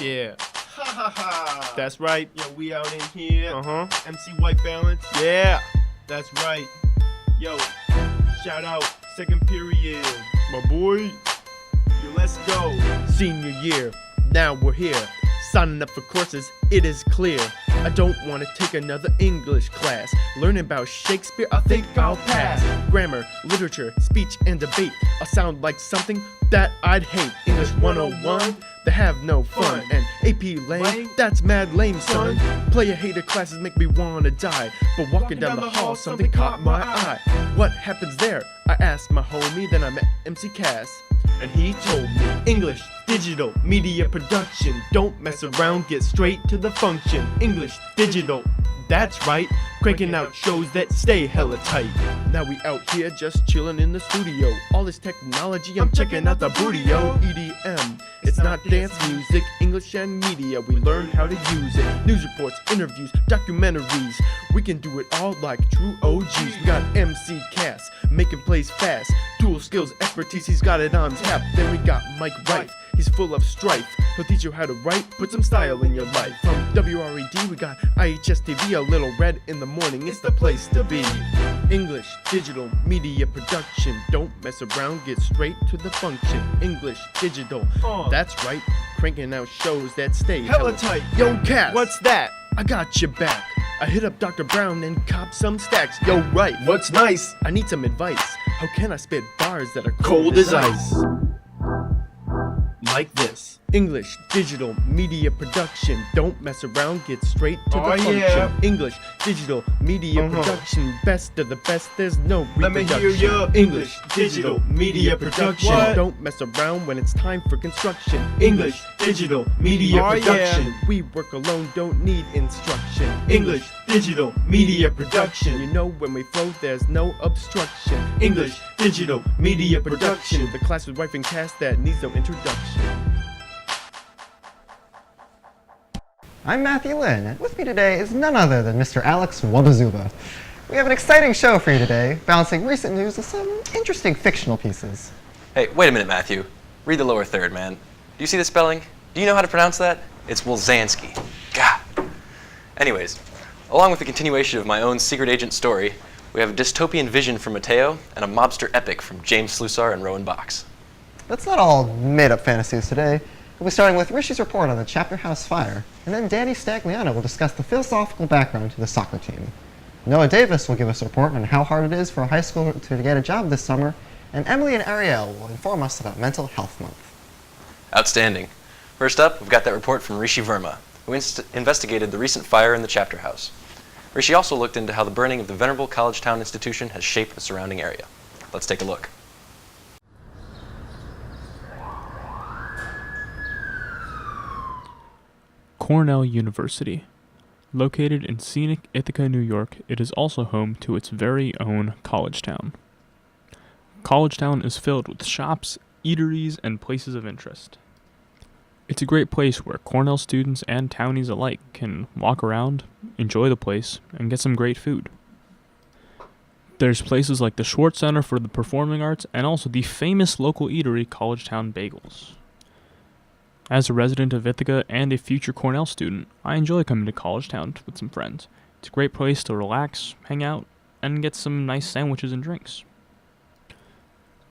Yeah, Ha ha ha. that's right. Yo, we out in here. MC White Balance. Yeah, That's right. Yo, shout out second period. my boy. Yo, let's go. Senior year, now we're here. Signing up for courses, it is clear. I don't want to take another English class. Learning about Shakespeare, I think I'll pass. Grammar, literature, speech, and debate. I sound like something that I'd hate. English 101, they have no fun. And AP lame, that's mad lame, son. Player hater classes make me wanna die. But walking down the hall, something caught my eye. What happens there? I asked my homie, then I met MC Cass. And he told me, English, digital, media production. Don't mess around, get straight to the function. English, digital, that's right. Cranking out shows that stay hella tight. Now we out here just chilling in the studio. All this technology, I'm checking out the booty, yo. EDM, it's not dance music, English and media. We learn how to use it. News reports, interviews, documentaries. We can do it all like true OGs. We got MC Cass, making plays fast. Dual skills, expertise, he's got it on tap. Then we got Mike Rife, he's full of strife. He'll teach you how to write, put some style in your life. From WRED, we got IHSTV, a little red in the morning, it's the place to be. English, digital, media production. Don't mess around, get straight to the function. English, digital, that's right. Cranking out shows that stay Hella tight. Yo, Cass, What's that? I got your back. I hit up Dr. Brown and cop some stacks. Yo, right, What's nice? I need some advice. How can I spit bars that are Cold as ice. Like this. English, digital, media production. Don't mess around, get straight to Oh, the function. yeah. English, digital, media production. Best of the best, there's no Let me reproduction. hear ya. English, digital, media production. What? Don't mess around when it's time for construction. English, digital, media Oh, production. yeah. We work alone, don't need instruction. English, digital, media production. You know when we flow, there's no obstruction. English, digital, media production. The class with Rife and Cass that needs no introduction. I'm Matthew Lynn, and with me today is none other than Mr. Alex Wabazuba. We have an exciting show for you today, balancing recent news with some interesting fictional pieces. Hey, wait a minute, Matthew. Read the lower third, man. Do you see the spelling? Do you know how to pronounce that? It's Wolzansky. God. Anyways, along with the continuation of my own secret agent story, we have a dystopian vision from Mateo and a mobster epic from James Slusar and Rowan Box. That's not all made-up fantasies today. We'll be starting with Rishi's report on the Chapter House fire, and then Danny Stagliano will discuss the philosophical background to the soccer team. Noah Davis will give us a report on how hard it is for a high schooler to get a job this summer, and Emily and Ariel will inform us about Mental Health Month. Outstanding. First up, we've got that report from Rishi Verma, who investigated the recent fire in the Chapter House. Rishi also looked into how the burning of the venerable College Town institution has shaped the surrounding area. Let's take a look. Cornell University. Located in scenic Ithaca, New York, it is also home to its very own College Town. College Town is filled with shops, eateries, and places of interest. It's a great place where Cornell students and townies alike can walk around, enjoy the place, and get some great food. There's places like the Schwartz Center for the Performing Arts and also the famous local eatery College Town Bagels. As a resident of Ithaca and a future Cornell student, I enjoy coming to College Town with some friends. It's a great place to relax, hang out, and get some nice sandwiches and drinks.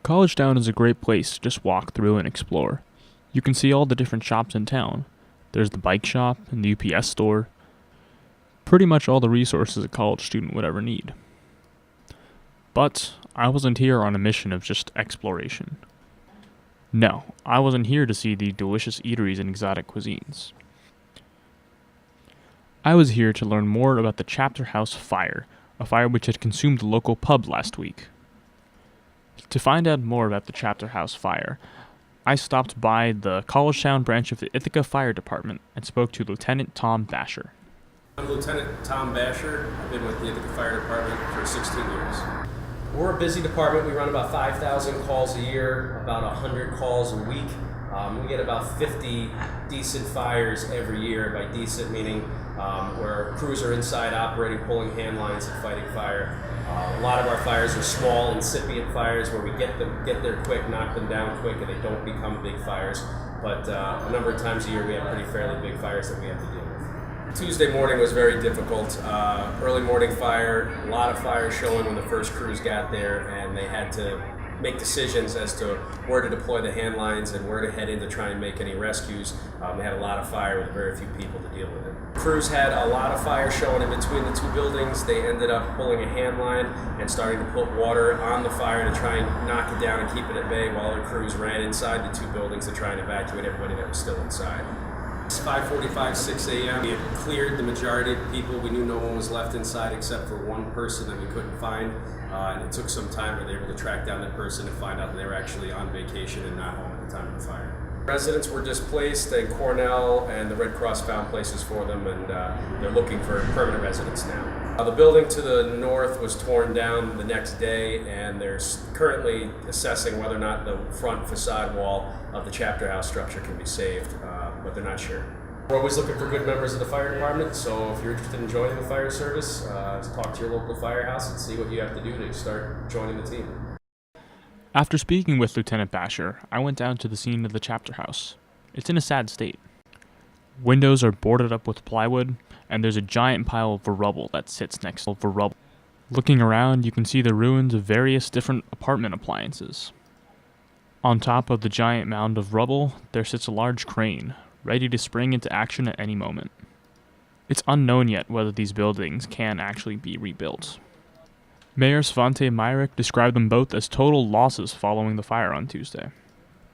College Town is a great place to just walk through and explore. You can see all the different shops in town. There's the bike shop and the UPS store. Pretty much all the resources a college student would ever need. But I wasn't here on a mission of just exploration. No, I wasn't here to see the delicious eateries and exotic cuisines. I was here to learn more about the Chapter House fire, a fire which had consumed the local pub last week. To find out more about the Chapter House fire, I stopped by the College Town branch of the Ithaca Fire Department and spoke to Lieutenant Tom Basher. I'm Lieutenant Tom Basher. I've been with the Ithaca Fire Department for 16 years. We're a busy department. We run about 5,000 calls a year, about 100 calls a week. We get about 50 decent fires every year. By decent meaning where crews are inside operating, pulling hand lines and fighting fire. A lot of our fires are small, incipient fires where we get there quick, knock them down quick, and they don't become big fires. but a number of times a year we have pretty fairly big fires that we have to deal with. Tuesday morning was very difficult. Early morning fire, a lot of fire showing when the first crews got there, and they had to make decisions as to where to deploy the hand lines and where to head in to try and make any rescues. They had a lot of fire with very few people to deal with it. Crews had a lot of fire showing in between the two buildings. They ended up pulling a hand line and starting to put water on the fire to try and knock it down and keep it at bay, while the crews ran inside the two buildings to try and evacuate everybody that was still inside. It's 5:45, 6 a.m. We had cleared the majority of the people. We knew no one was left inside except for one person that we couldn't find. And it took some time, but they were able to track down that person and find out that they were actually on vacation and not home at the time of the fire. Residents were displaced, and Cornell and the Red Cross found places for them, and they're looking for permanent residents now. The building to the north was torn down the next day, and they're currently assessing whether or not the front facade wall of the chapter house structure can be saved, but they're not sure. We're always looking for good members of the fire department, so if you're interested in joining the fire service, talk to your local firehouse and see what you have to do to start joining the team. After speaking with Lieutenant Basher, I went down to the scene of the chapter house. It's in a sad state. Windows are boarded up with plywood, and there's a giant pile of rubble that sits next to rubble. Looking around, you can see the ruins of various different apartment appliances. On top of the giant mound of rubble, there sits a large crane, ready to spring into action at any moment. It's unknown yet whether these buildings can actually be rebuilt. Mayor Svante Myrick described them both as total losses following the fire on Tuesday.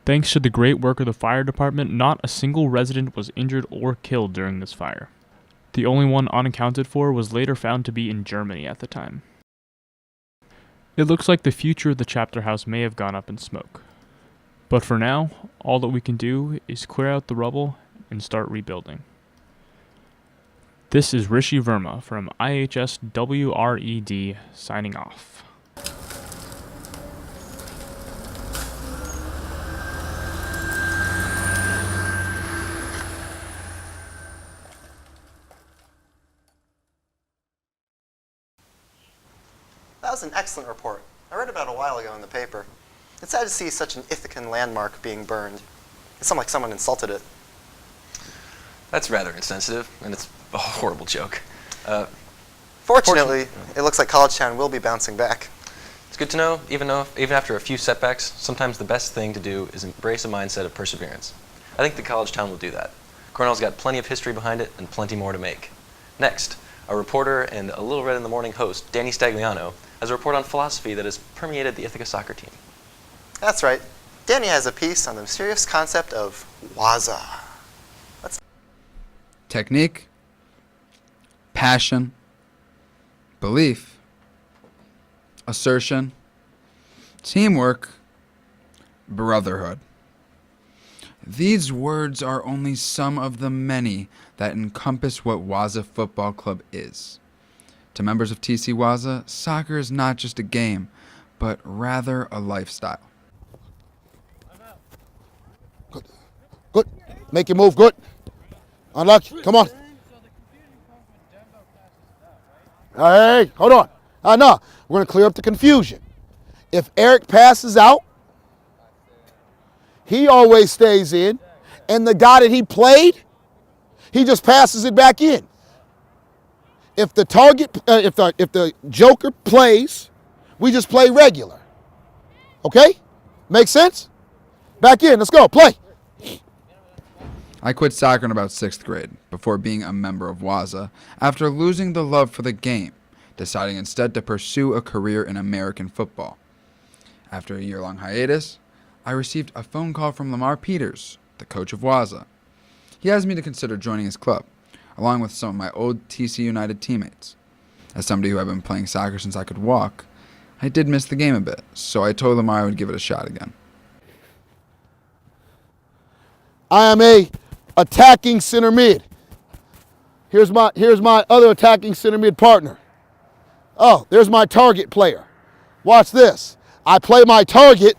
Thanks to the great work of the fire department, not a single resident was injured or killed during this fire. The only one unaccounted for was later found to be in Germany at the time. It looks like the future of the chapter house may have gone up in smoke. But for now, all that we can do is clear out the rubble and start rebuilding. This is Rishi Verma from IHSWRED signing off. That was an excellent report. I read about it a while ago in the paper. It's sad to see such an Ithacan landmark being burned. It sounded like someone insulted it. That's rather insensitive, and it's a horrible joke. Fortunately, it looks like College Town will be bouncing back. It's good to know, even after a few setbacks, sometimes the best thing to do is embrace a mindset of perseverance. I think the College Town will do that. Cornell's got plenty of history behind it and plenty more to make. Next, a reporter and a Little Red in the Morning host, Danny Stagliano, has a report on philosophy that has permeated the Ithaca soccer team. That's right. Danny has a piece on the mysterious concept of waza. Technique, passion, belief, assertion, teamwork, brotherhood. These words are only some of the many that encompass what Waza Football Club is. To members of TC Waza, soccer is not just a game, but rather a lifestyle. Good. Make your move. Good. Unlock. Come on. Hey, hold on. No, we're going to clear up the confusion. If Eric passes out, he always stays in, and the guy that he played, he just passes it back in. If the target, if the joker plays, we just play regular. Okay? Make sense? Back in. Let's go. Play. I quit soccer in about 6th grade before being a member of Waza after losing the love for the game, deciding instead to pursue a career in American football. After a year-long hiatus, I received a phone call from Lamar Peters, the coach of Waza. He asked me to consider joining his club, along with some of my old TC United teammates. As somebody who had been playing soccer since I could walk, I did miss the game a bit, so I told Lamar I would give it a shot again. I am a attacking center mid. Here's my other attacking center mid partner. Oh, there's my target player. Watch this. I play my target.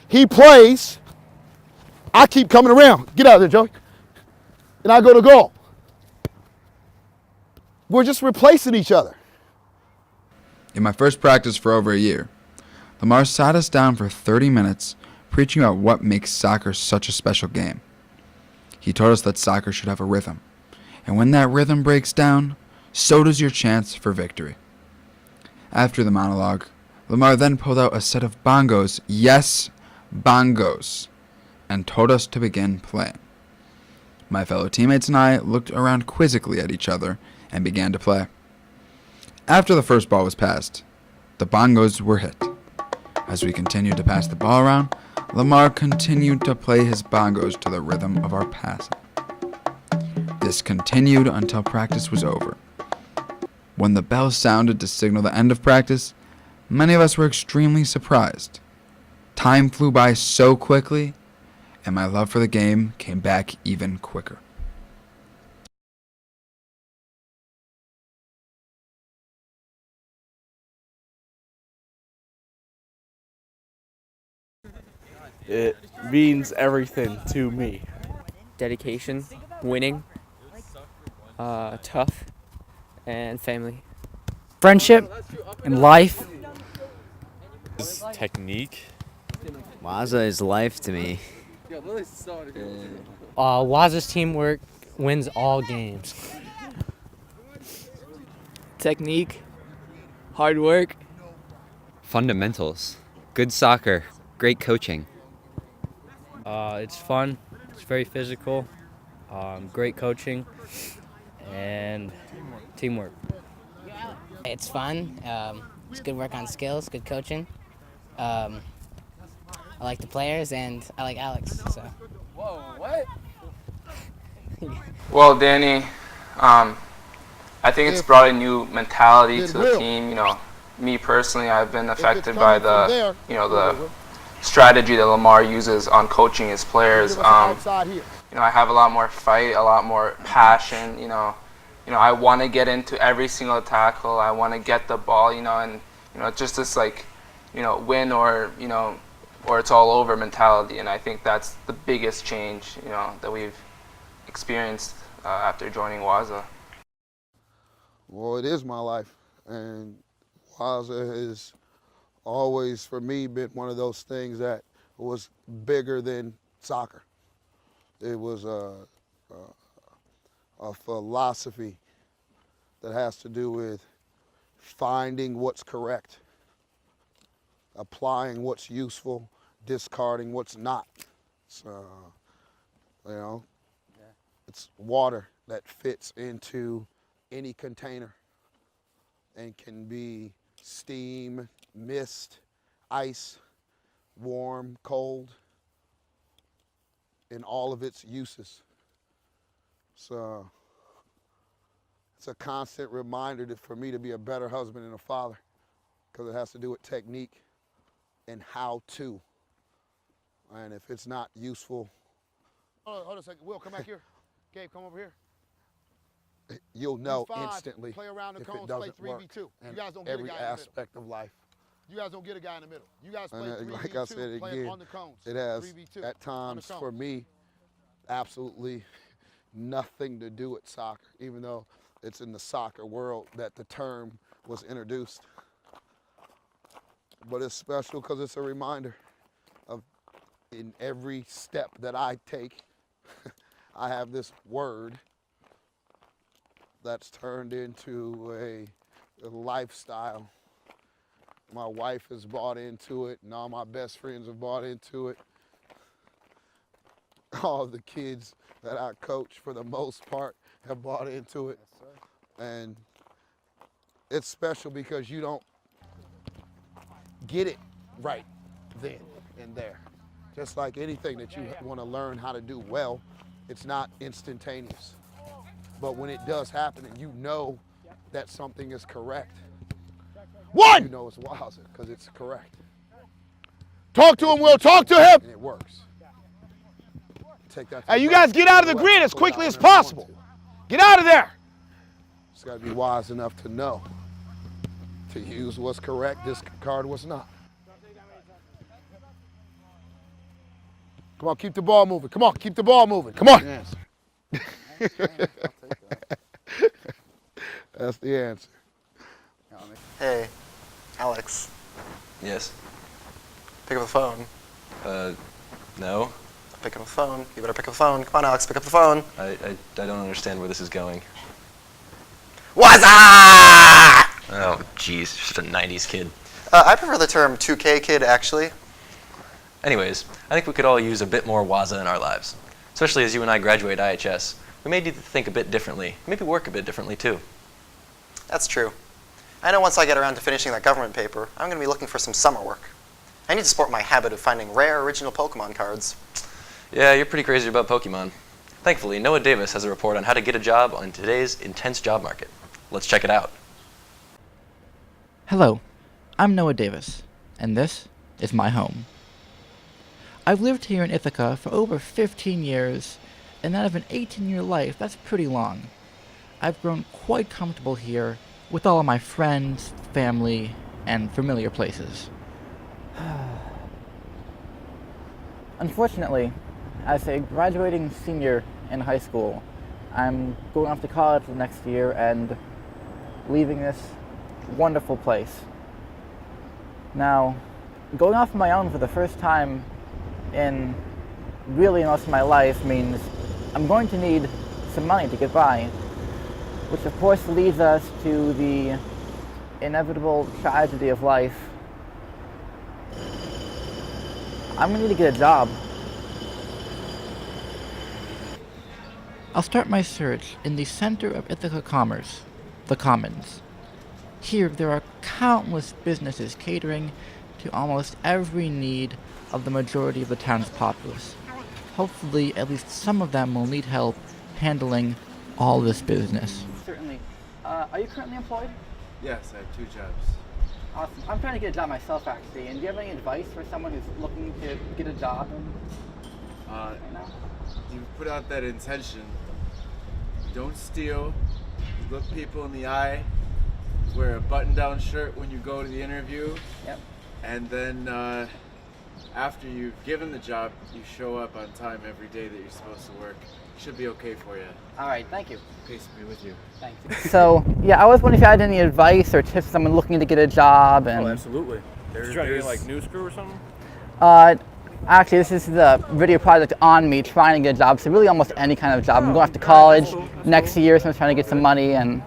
He plays. I keep coming around. Get out of there, Joey. And I go to goal. We're just replacing each other. In my first practice for over a year, Lamar sat us down for 30 minutes, preaching about what makes soccer such a special game. He told us that soccer should have a rhythm, and when that rhythm breaks down, so does your chance for victory. After the monologue, Lamar then pulled out a set of bongos, yes, bongos, and told us to begin playing. My fellow teammates and I looked around quizzically at each other and began to play. After the first ball was passed, the bongos were hit. As we continued to pass the ball around, Lamar continued to play his bongos to the rhythm of our passing. This continued until practice was over. When the bell sounded to signal the end of practice, many of us were extremely surprised. Time flew by so quickly, and my love for the game came back even quicker. It means everything to me. Dedication, winning, tough, and family. Friendship and life. Technique. Waza is life to me. Waza's teamwork wins all games. Technique, hard work. Fundamentals. Good soccer. Great coaching. It's fun. It's very physical. Great coaching and teamwork. It's fun. It's good work on skills, good coaching. I like the players and I like Alex. So. Whoa, what? Well, Danny, I think it's brought a new mentality to the team. You know, me personally, I've been affected by the strategy that Lamar uses on coaching his players. You know, I have a lot more fight, a lot more passion. You know, I want to get into every single tackle. I want to get the ball. And just this win or or it's all over mentality. And I think that's the biggest change that we've experienced after joining Waza. Well, it is my life, and Waza has always, for me, been one of those things that was bigger than soccer. It was a philosophy that has to do with finding what's correct, applying what's useful, discarding what's not. So, it's water that fits into any container and can be steam, mist, ice, warm, cold, in all of its uses. So it's a constant reminder for me to be a better husband and a father, because it has to do with technique and how to. And if it's not useful. Hold on a second. Will, come back here. Gabe, come over here. You'll know instantly play around the cones, if it doesn't work in every aspect of life. You guys don't get a guy in the middle. You guys play 3v2, like I said again, on the cones. It has, at times, for me, absolutely nothing to do with soccer, even though it's in the soccer world that the term was introduced. But it's special because it's a reminder of, in every step that I take, I have this word that's turned into a lifestyle. My wife has bought into it, and all my best friends have bought into it. All the kids that I coach, for the most part, have bought into it. Yes, sir. And it's special because you don't get it right then and there. Just like anything that you want to learn how to do well, it's not instantaneous. But when it does happen and you know that something is correct, you know it's Waza because it's correct. Talk to him, Will. Talk to him. And it works. Take that. Hey, you guys get out of the grid as quickly as possible. Get out of there. Just got to be wise enough to know to use what's correct, discard what's not. Come on, keep the ball moving. Come on, keep the ball moving. Come on. Yes. That's the answer. Hey, Alex. Yes. Pick up the phone. No. Pick up the phone. You better pick up the phone. Come on, Alex, pick up the phone. I don't understand where this is going. What's up? Oh, jeez, just a 90s kid. I prefer the term 2K kid, actually. Anyways, I think we could all use a bit more Waza in our lives. Especially as you and I graduate IHS. We may need to think a bit differently, maybe work a bit differently too. That's true. I know once I get around to finishing that government paper, I'm going to be looking for some summer work. I need to support my habit of finding rare original Pokemon cards. Yeah, you're pretty crazy about Pokemon. Thankfully, Noah Davis has a report on how to get a job on today's intense job market. Let's check it out. Hello, I'm Noah Davis, and this is my home. I've lived here in Ithaca for over 15 years, and out of an 18-year life, that's pretty long. I've grown quite comfortable here with all of my friends, family, and familiar places. Unfortunately, as a graduating senior in high school, I'm going off to college the next year and leaving this wonderful place. Now, going off on my own for the first time in really most of my life means I'm going to need some money to get by, which of course leads us to the inevitable tragedy of life. I'm going to need to get a job. I'll start my search in the center of Ithaca commerce, the Commons. Here there are countless businesses catering to almost every need of the majority of the town's populace. Hopefully at least some of them will need help handling all this business. Certainly. Are you currently employed? Yes, I have 2 jobs. Awesome. I'm trying to get a job myself, actually. And do you have any advice for someone who's looking to get a job right now? You put out that intention. Don't steal. Look people in the eye. Wear a button-down shirt when you go to the interview. Yep. And then after you've given the job, you show up on time every day that you're supposed to work. Should be okay for you. All right, thank you. Peace be with you. Thank you. So, yeah, I was wondering if you had any advice or tips for someone looking to get a job. And Oh, absolutely. Did you try to get like news crew or something? Actually, this is the video project on me trying to get a job. So really almost any kind of job. I'm going off to college next year, so I'm trying to get some money and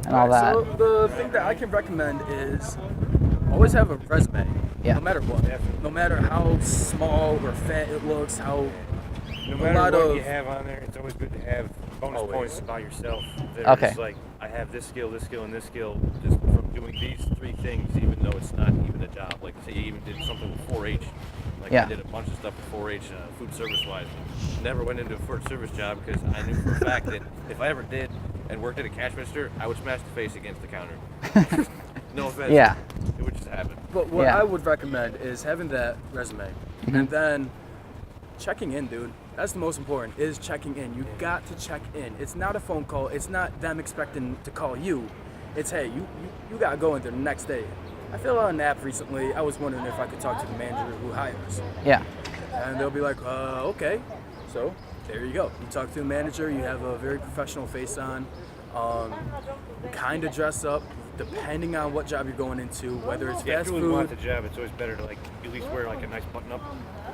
all that. So the thing that I can recommend is always have a resume. Yeah. No matter what. No matter how small or fat it looks, how No matter what you have on there, it's always good to have bonus points about yourself. That are just like, I have this skill, and this skill, just from doing these 3 things, even though it's not even a job. Like, say you even did something with 4-H. Like, I did a bunch of stuff with 4-H, food service-wise. Never went into a food service job because I knew for a fact that if I ever did and worked at a cash register, I would smash the face against the counter. No offense. Yeah. It would just happen. But what I would recommend is having that resume and then checking in, dude. That's the most important, is checking in. You got to check in. It's not a phone call. It's not them expecting to call you. It's, hey, you got to go in there the next day. I filled out an app recently. I was wondering if I could talk to the manager who hires. Yeah. And they'll be like, okay. So there you go. You talk to the manager. You have a very professional face on. Kind of dress up, depending on what job you're going into, whether it's If fast you food. really want the job, it's always better to like at least wear like a nice button up.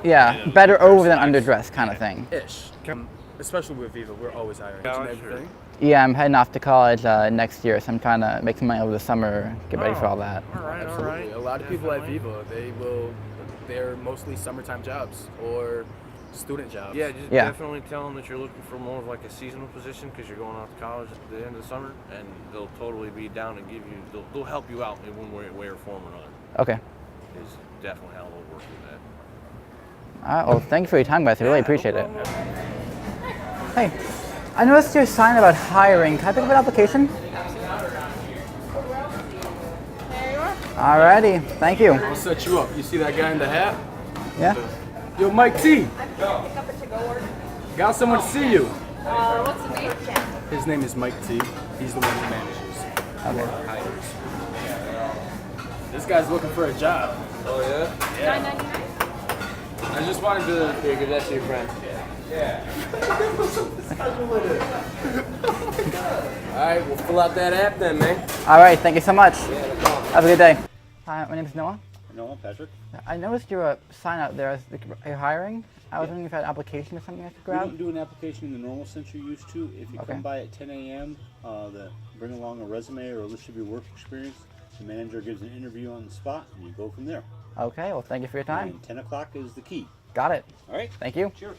Yeah, better over than underdressed kind of thing. Ish. Especially with Viva, we're always hiring. Everything. Yeah, I'm heading off to college next year, so I'm trying to make some money over the summer, get ready for all that. Absolutely. A lot of people at Viva, they're mostly summertime jobs or student jobs. Yeah, just definitely tell them that you're looking for more of like a seasonal position because you're going off to college at the end of the summer, and they'll totally be down to give you. They'll help you out in one way or form or another. Okay. It's definitely how they'll work with that. All right, well, thank you for your time, guys. I really appreciate it. Hey, I noticed your sign about hiring. Can I pick up an application? There you are. Alrighty, thank you. I'll set you up. You see that guy in the hat? Yeah? Yo, Mike T. Got someone to see you. What's the name? His name is Mike T. He's the one who manages. Okay. Hires. This guy's looking for a job. Oh yeah? Yeah. $9.99. I just wanted to. Here, give that to your friend. Yeah. All right, we'll fill out that app then, man. All right, thank you so much. Have a good day. Hi, my name is Noah. No, Patrick. I noticed your sign out there. Are you hiring? I was wondering if you had an application or something I could grab. We don't do an application in the normal sense you're used to. If you come by at 10 a.m., bring along a resume or a list of your work experience. The manager gives an interview on the spot, and you go from there. Okay, well, thank you for your time. And 10 o'clock is the key. Got it. All right. Thank you. Cheers.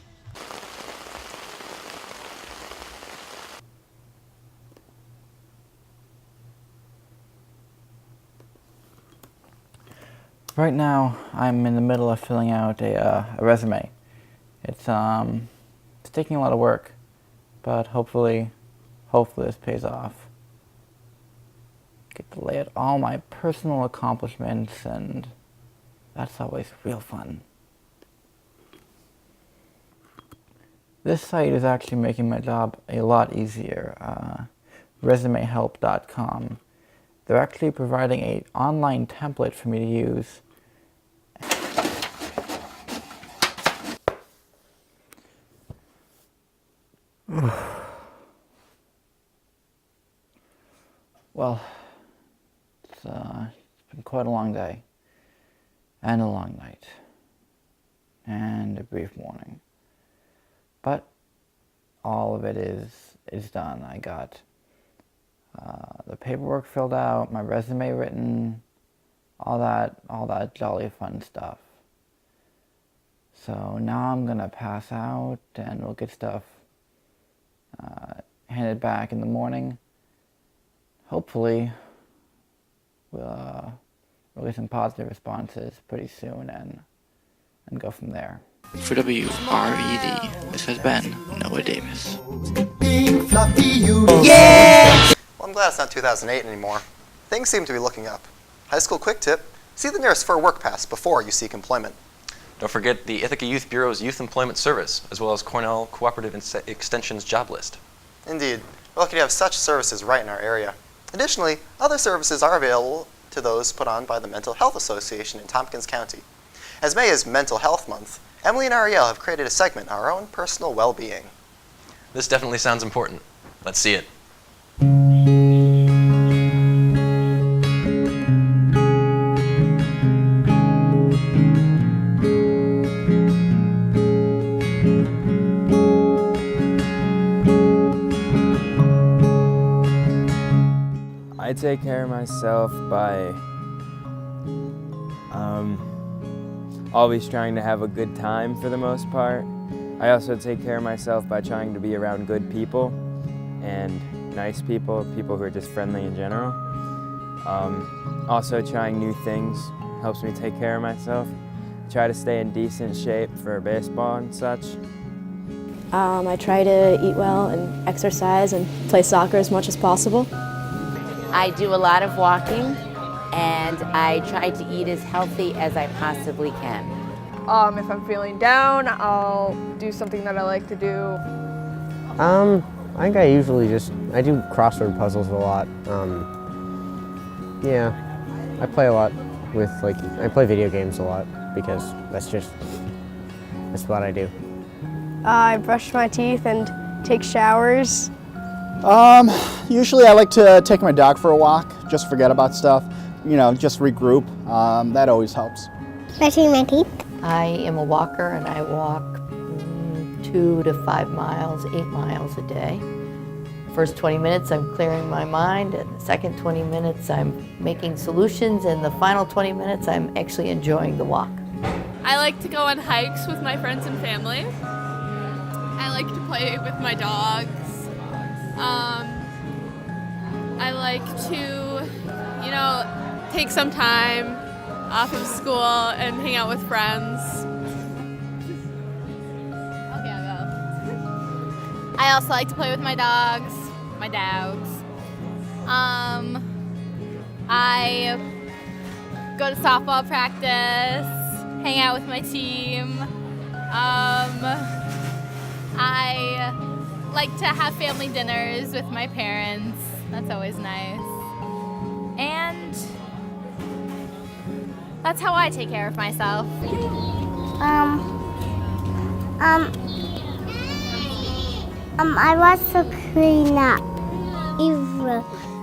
Right now, I'm in the middle of filling out a resume. It's taking a lot of work, but hopefully this pays off. Get to lay out all my personal accomplishments, and that's always real fun. This site is actually making my job a lot easier. ResumeHelp.com. They're actually providing an online template for me to use. Well, it's been quite a long day, and a long night, and a brief morning. But all of it is done. I got the paperwork filled out, my resume written, all that jolly fun stuff. So now I'm gonna pass out, and we'll get stuff handed back in the morning. Hopefully, we'll get some positive responses pretty soon and go from there. For WRED, this has been Noah Davis. Yeah! Well, I'm glad it's not 2008 anymore. Things seem to be looking up. High school quick tip, see the nearest for work pass before you seek employment. Don't forget the Ithaca Youth Bureau's Youth Employment Service, as well as Cornell Cooperative Extension's job list. Indeed, we're lucky to have such services right in our area. Additionally, other services are available to those put on by the Mental Health Association in Tompkins County. As May is Mental Health Month, Emily and Ariel have created a segment on our own personal well-being. This definitely sounds important. Let's see it. I take care of myself by always trying to have a good time for the most part. I also take care of myself by trying to be around good people and nice people, people who are just friendly in general. Also trying new things helps me take care of myself. I try to stay in decent shape for baseball and such. I try to eat well and exercise and play soccer as much as possible. I do a lot of walking, and I try to eat as healthy as I possibly can. If I'm feeling down, I'll do something that I like to do. I think I usually I do crossword puzzles a lot. Yeah, I play a lot with, I play video games a lot because that's what I do. I brush my teeth and take showers. Usually I like to take my dog for a walk, just forget about stuff, just regroup. That always helps. Brushing my teeth. I am a walker and I walk 2 to 5 miles, 8 miles a day. First 20 minutes I'm clearing my mind, and the second 20 minutes I'm making solutions, and the final 20 minutes I'm actually enjoying the walk. I like to go on hikes with my friends and family. I like to play with my dogs. I like to, take some time off of school and hang out with friends. Okay, I'll go. I also like to play with my dogs. I go to softball practice, hang out with my team. I like to have family dinners with my parents. That's always nice. And that's how I take care of myself. I was to clean up.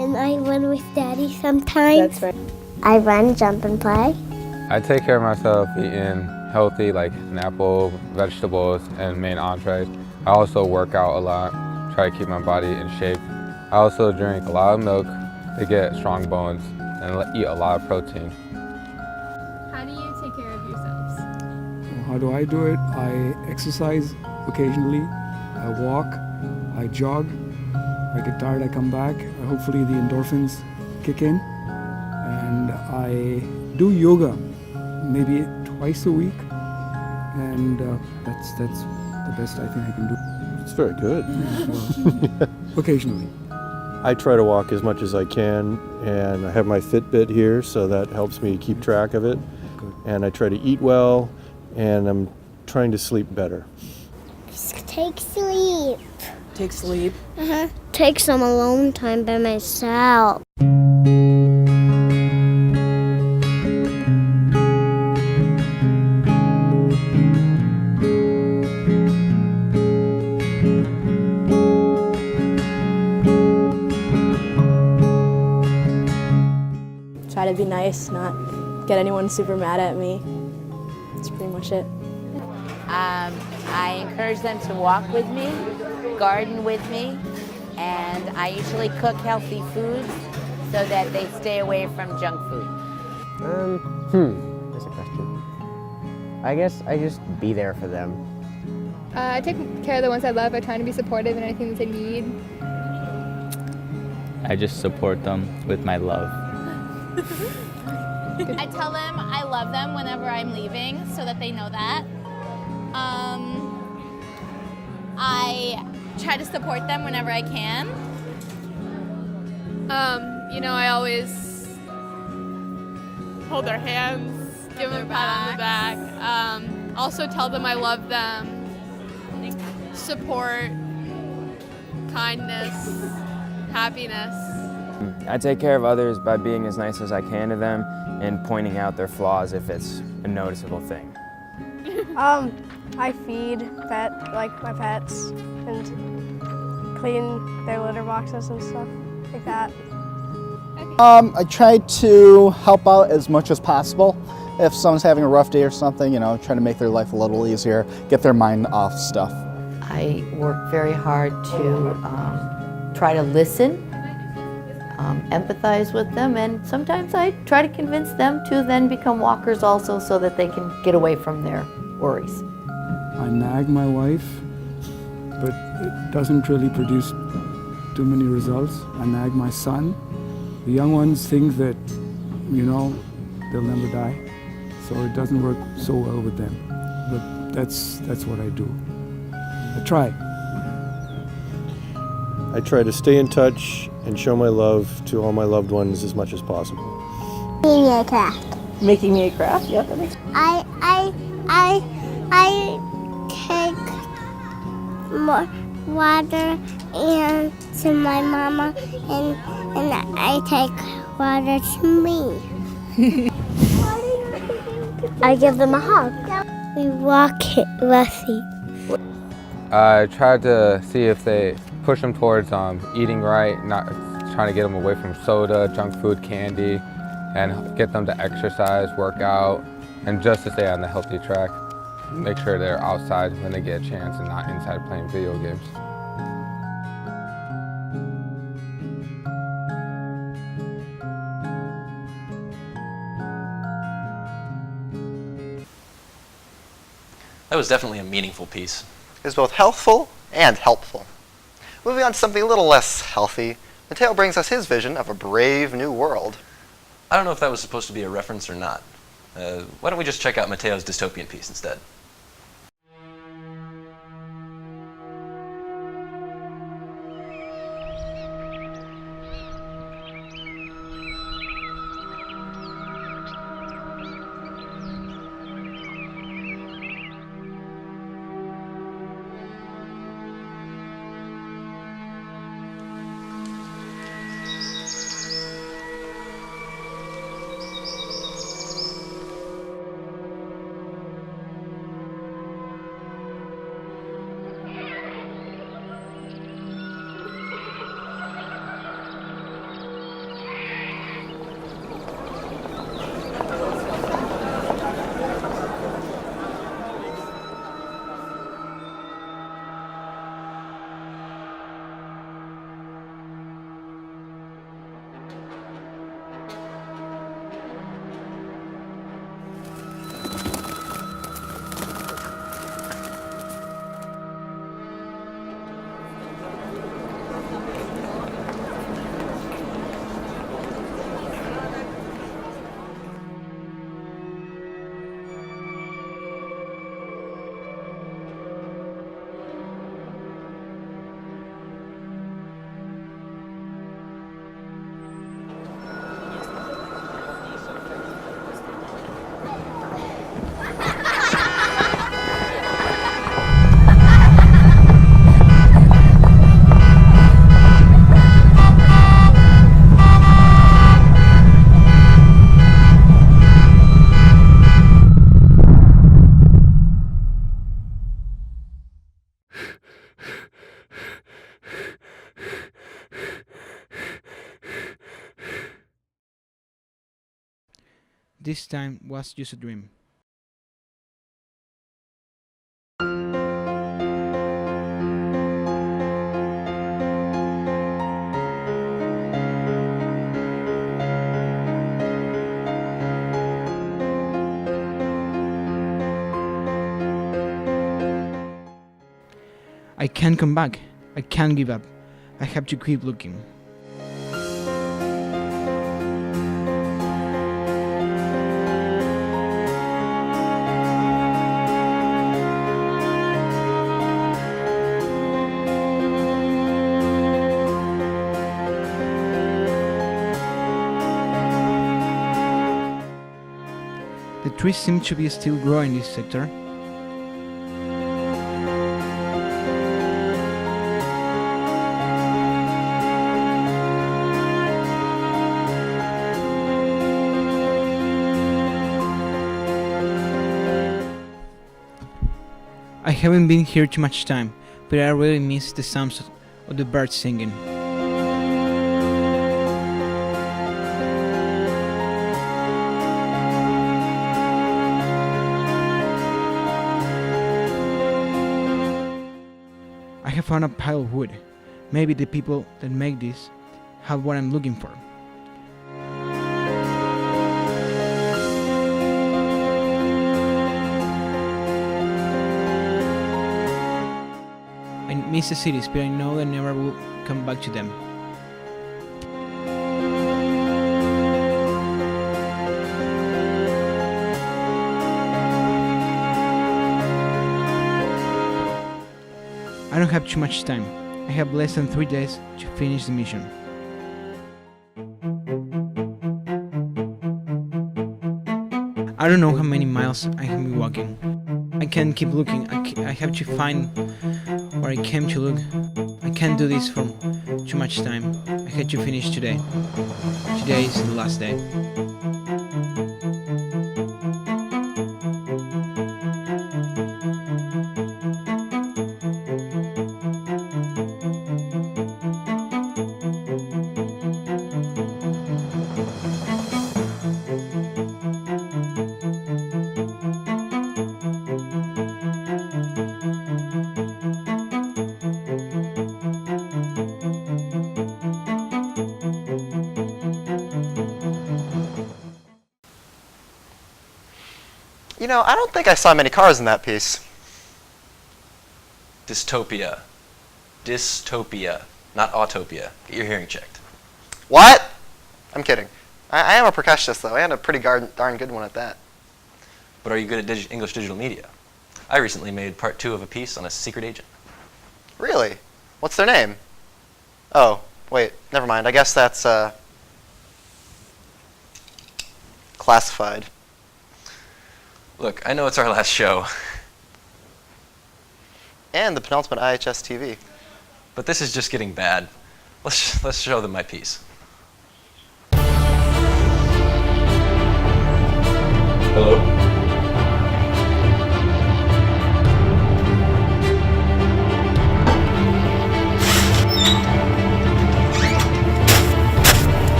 And I run with Daddy sometimes. That's right. I run, jump, and play. I take care of myself eating healthy, like an apple, vegetables, and main entrees. I also work out a lot, try to keep my body in shape. I also drink a lot of milk to get strong bones and eat a lot of protein. How do you take care of yourselves? How do I do it? I exercise occasionally, I walk, I jog. If I get tired, I come back. Hopefully the endorphins kick in. And I do yoga maybe twice a week. And that's the best I think I can do. It's very good. Well, occasionally. I try to walk as much as I can, and I have my Fitbit here, so that helps me keep track of it. Good. And I try to eat well, and I'm trying to sleep better. Take sleep. Take sleep? Take some alone time by myself. Try to be nice, not get anyone super mad at me. That's pretty much it. I encourage them to walk with me, garden with me, and I usually cook healthy foods so that they stay away from junk food. That's a question. I guess I just be there for them. I take care of the ones I love by trying to be supportive in anything that they need. I just support them with my love. I tell them I love them whenever I'm leaving so that they know that. I try to support them whenever I can. You know, I always hold their hands, give them a pat on the back. Also tell them I love them. Support, kindness, happiness. I take care of others by being as nice as I can to them and pointing out their flaws if it's a noticeable thing. I feed my pets and clean their litter boxes and stuff like that. I try to help out as much as possible. If someone's having a rough day or something, try to make their life a little easier, get their mind off stuff. I work very hard to try to listen, empathize with them, and sometimes I try to convince them to then become walkers also so that they can get away from their worries. I nag my wife, but it doesn't really produce too many results. I nag my son. The young ones think that, they'll never die, so it doesn't work so well with them. But that's what I do. I try. I try to stay in touch and show my love to all my loved ones as much as possible. Making me a craft. Making me a craft? Yeah, that makes sense. I take more water and to my mama, and I take water to me. I give them a hug. We walk it, Russie. I try to see if they push them towards eating right, not trying to get them away from soda, junk food, candy, and get them to exercise, work out, and just to stay on the healthy track. Make sure they're outside when they get a chance and not inside playing video games. That was definitely a meaningful piece. It was both healthful and helpful. Moving on to something a little less healthy, Mateo brings us his vision of a brave new world. I don't know if that was supposed to be a reference or not. Why don't we just check out Mateo's dystopian piece instead? this time was just a dream. I can't come back. I can't give up. I have to keep looking. The trees seem to be still growing in this sector. I haven't been here too much time, but I really miss the sounds of the birds singing. I have found a pile of wood. Maybe the people that make this have what I'm looking for. I miss the cities, but I know I never will come back to them. I don't have too much time. I have less than 3 days to finish the mission. I don't know how many miles I have been walking. I can't keep looking. I have to find where I came to look. I can't do this for too much time. I had to finish today. Today is the last day. You know, I don't think I saw many cars in that piece. Dystopia. Dystopia, not autopia. Get your hearing checked. What? I'm kidding. I am a percussionist, though, and a pretty darn good one at that. But are you good at English digital media? I recently made part 2 of a piece on a secret agent. Really? What's their name? Oh, wait, never mind. I guess that's, classified. Look, I know it's our last show. And the penultimate IHSTV. But this is just getting bad. Let's show them my piece. Hello?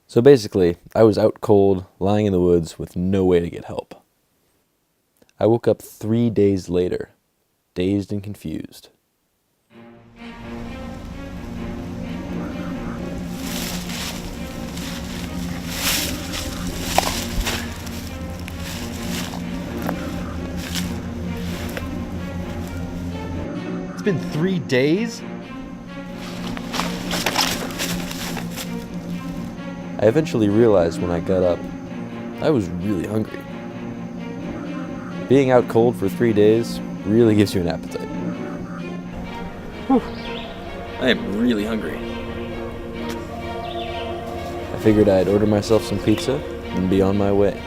So basically, I was out cold, lying in the woods with no way to get help. I woke up 3 days later, dazed and confused. It's been 3 days? I eventually realized when I got up, I was really hungry. Being out cold for 3 days really gives you an appetite. Whew. I am really hungry. I figured I'd order myself some pizza and be on my way.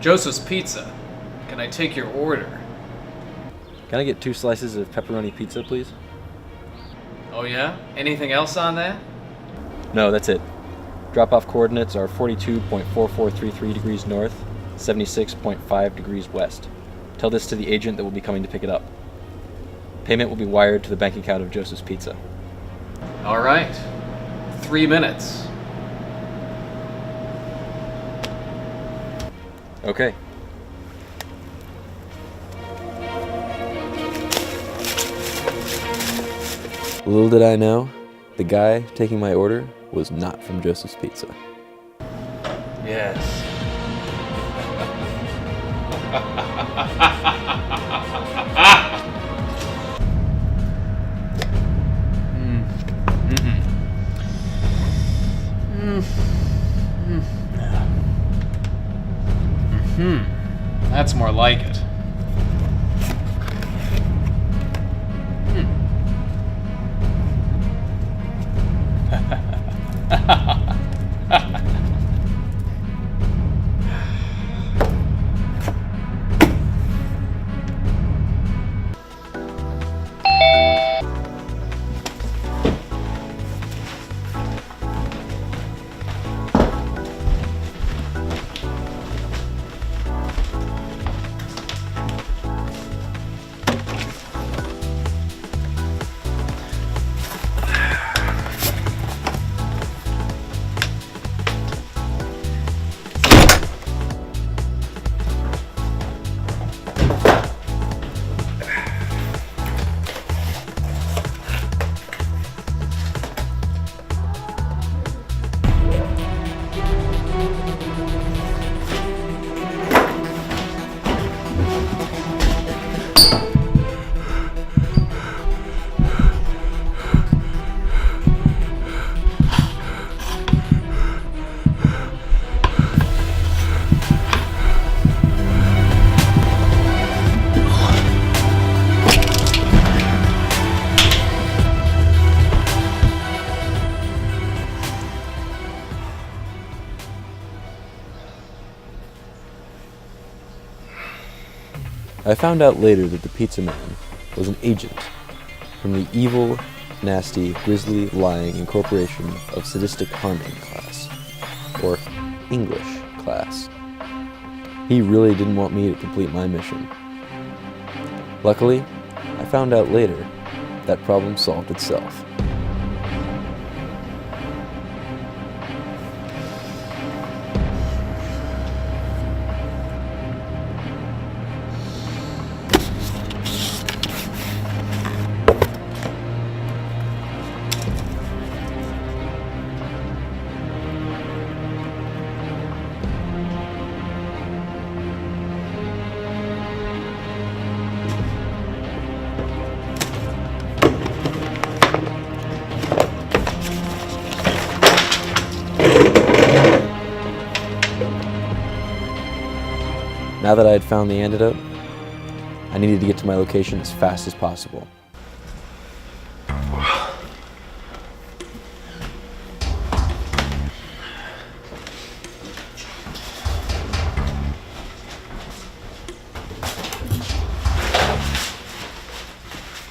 Joseph's Pizza. Can I take your order? Can I get 2 slices of pepperoni pizza, please? Oh yeah? Anything else on that? No, that's it. Drop-off coordinates are 42.4433 degrees north, 76.5 degrees west. Tell this to the agent that will be coming to pick it up. Payment will be wired to the bank account of Joseph's Pizza. All right. 3 minutes. Okay. Little did I know, the guy taking my order was not from Joseph's Pizza. Yes. That's more like it. I found out later that the pizza man was an agent from the evil, nasty, grisly, lying incorporation of sadistic harmony class, or English class. He really didn't want me to complete my mission. Luckily, I found out later that problem solved itself. Now that I had found the antidote, I needed to get to my location as fast as possible.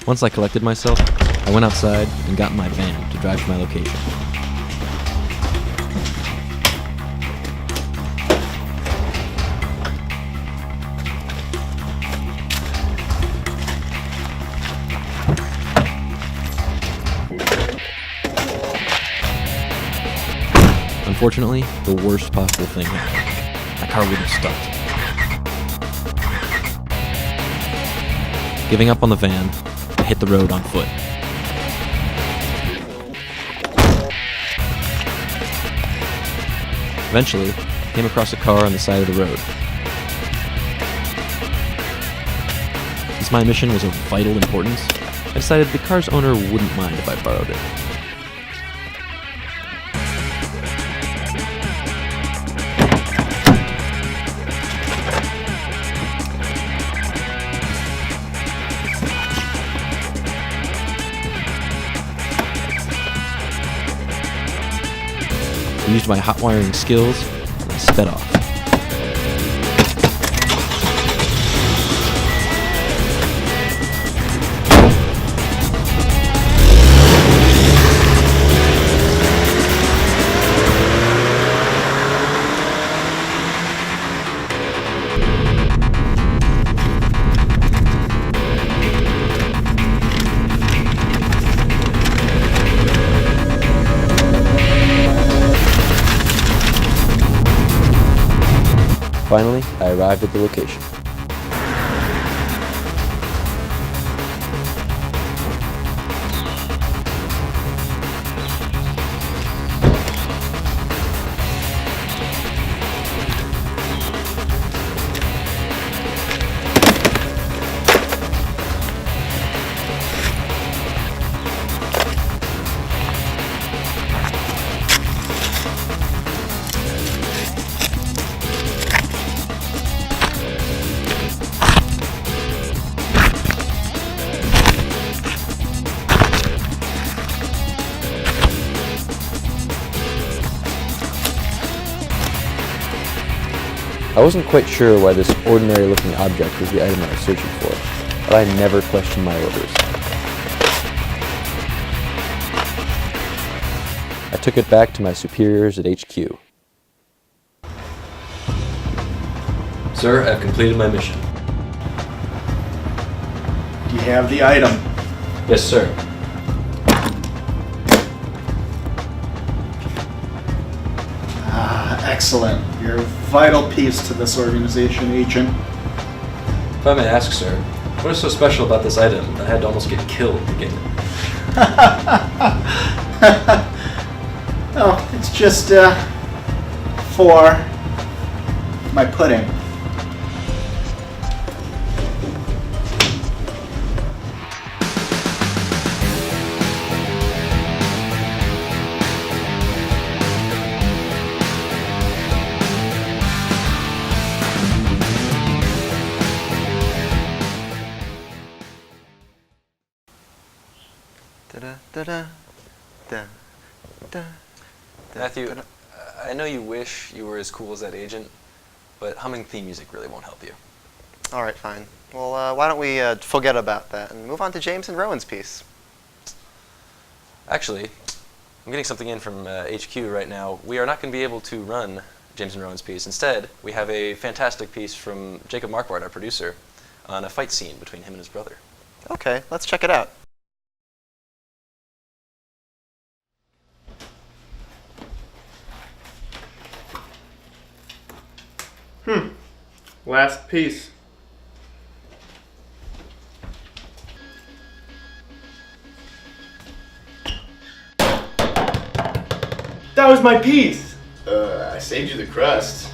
Once I collected myself, I went outside and got in my van to drive to my location. Unfortunately, the worst possible thing happened. My car wouldn't start. Giving up on the van, I hit the road on foot. Eventually, I came across a car on the side of the road. Since my mission was of vital importance, I decided the car's owner wouldn't mind if I borrowed it. I used my hot wiring skills and I sped off. Finally, I arrived at the location. I wasn't quite sure why this ordinary looking object was the item I was searching for, but I never questioned my orders. I took it back to my superiors at HQ. Sir, I've completed my mission. Do you have the item? Yes, sir. Excellent. You're a vital piece to this organization, Agent. If I may ask, sir, what is so special about this item that I had to almost get killed to get it? Oh, it's just for my pudding. Matthew, I know you wish you were as cool as that agent, but humming theme music really won't help you. All right, fine. Well, why don't we forget about that and move on to James and Rowan's piece? Actually, I'm getting something in from HQ right now. We are not going to be able to run James and Rowan's piece. Instead, we have a fantastic piece from Jacob Marquardt, our producer, on a fight scene between him and his brother. Okay, let's check it out. Last piece. That was my piece! I saved you the crust.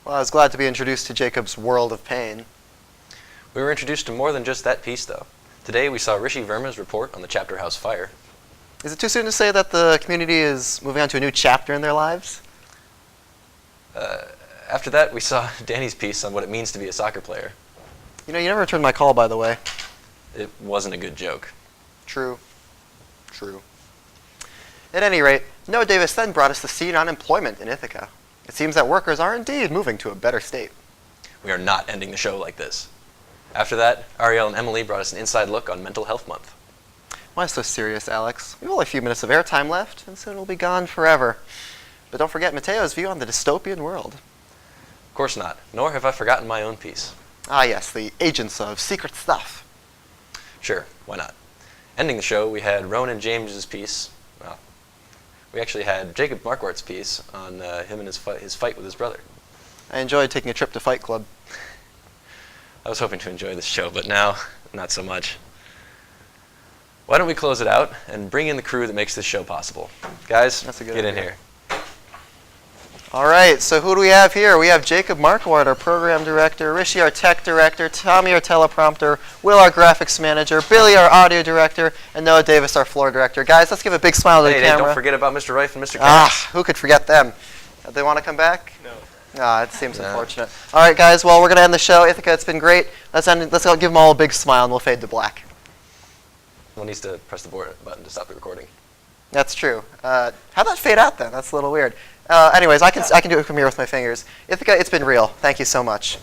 Well, I was glad to be introduced to Jacob's world of pain. We were introduced to more than just that piece, though. Today we saw Rishi Verma's report on the chapter house fire. Is it too soon to say that the community is moving on to a new chapter in their lives? After that, we saw Danny's piece on what it means to be a soccer player. You know, you never returned my call, by the way. It wasn't a good joke. True. True. At any rate, Noah Davis then brought us to see unemployment in Ithaca. It seems that workers are indeed moving to a better state. We are not ending the show like this. After that, Ariel and Emily brought us an inside look on Mental Health Month. Why so serious, Alex? We have only a few minutes of airtime left, and soon it'll be gone forever. But don't forget Mateo's view on the dystopian world. Of course not, nor have I forgotten my own piece. Ah yes, the agents of secret stuff. Sure, why not? Ending the show, we had Ronan James's piece. Well, we actually had Jacob Marquardt's piece on him and his fight with his brother. I enjoyed taking a trip to Fight Club. I was hoping to enjoy this show, but now, not so much. Why don't we close it out and bring in the crew that makes this show possible? Guys, That's a good get in idea. here. All right, so who do we have here? We have Jacob Marquardt, our program director, Rishi, our tech director, Tommy, our teleprompter, Will, our graphics manager, Billy, our audio director, and Noah Davis, our floor director. Guys, let's give a big smile to the camera. Don't forget about Mr. Reif and Mr. Cass. Ah, who could forget them? They want to come back? No. Ah, it seems unfortunate. All right, guys, well, we're going to end the show. Ithaca, it's been great. Let's give them all a big smile, and we'll fade to black. One needs to press the button to stop the recording. That's true. How'd that fade out then? That's a little weird. Anyways, I can do it from here with my fingers. Ithaca, it's been real. Thank you so much.